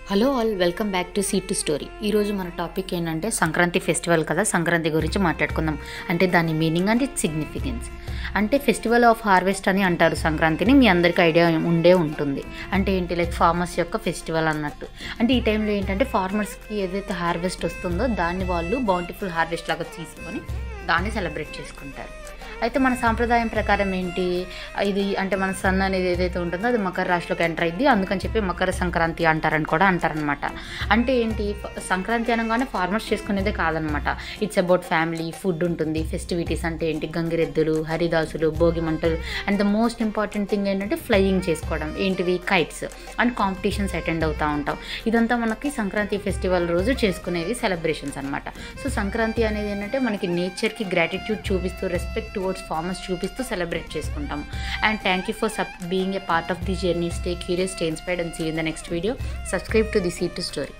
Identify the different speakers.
Speaker 1: Hello all, welcome back to seed to story. ఈరోజు మన topic ఏంటంటే సంక్రాంతి ఫెస్టివల్ కదా. సంక్రాంతి గురించి మాట్లాడుకుందాం. అంటే దాని మీనింగ్ అండ్ ఇట్స్ సిగ్నిఫికెన్స్. అంటే ఫెస్టివల్ ఆఫ్ హార్వెస్ట్ అని అంటారు సంక్రాంతిని. మీ అందరికీ ఐడియా ఉంటుంది. అంటే ఏంటి, లైక్ ఫార్మర్స్ యొక్క ఫెస్టివల్ అన్నట్టు. అంటే ఈ టైంలో ఏంటంటే ఫార్మర్స్కి ఏదైతే హార్వెస్ట్ వస్తుందో దాన్ని వాళ్ళు బౌంటిఫుల్ హార్వెస్ట్ లాగా తీసుకొని దాన్ని సెలబ్రేట్ చేసుకుంటారు. అయితే మన సాంప్రదాయం ప్రకారం ఏంటి, ఇది అంటే మన సన్ అనేది ఏదైతే ఉంటుందో అది మకర రాశిలోకి ఎంటర్ అయింది, అందుకని చెప్పి మకర సంక్రాంతి అంటారని కూడా అంటారనమాట. అంటే ఏంటి, సంక్రాంతి అనగానే ఫార్మర్స్ చేసుకునేదే కాదనమాట. ఇట్స్ అబౌట్ ఫ్యామిలీ, ఫుడ్ ఉంటుంది, ఫెస్టివిటీస్ అంటే ఏంటి, గంగిరెద్దులు, హరిదాసులు, భోగి మంటలు, and the most important thing ఏంటంటే ఫ్లయింగ్ చేసుకోవడం, ఏంటివి కైట్స్ అండ్ కాంపిటీషన్స్ అటెండ్ అవుతూ ఉంటాం. ఇదంతా మనకి సంక్రాంతి ఫెస్టివల్ రోజు చేసుకునేవి సెలబ్రేషన్స్ అనమాట. సో సంక్రాంతి అనేది ఏంటంటే మనకి నేచర్కి గ్రాటిట్యూడ్ చూపిస్తూ, రెస్పెక్ట్ టువర్డ్స్ ఫార్మర్స్ చూపిస్తూ సెలబ్రేట్ చేసుకుంటాము. And thank you for being a part of the journey. Stay curious, stay inspired, and see in the next video. Subscribe to the Seed to Story.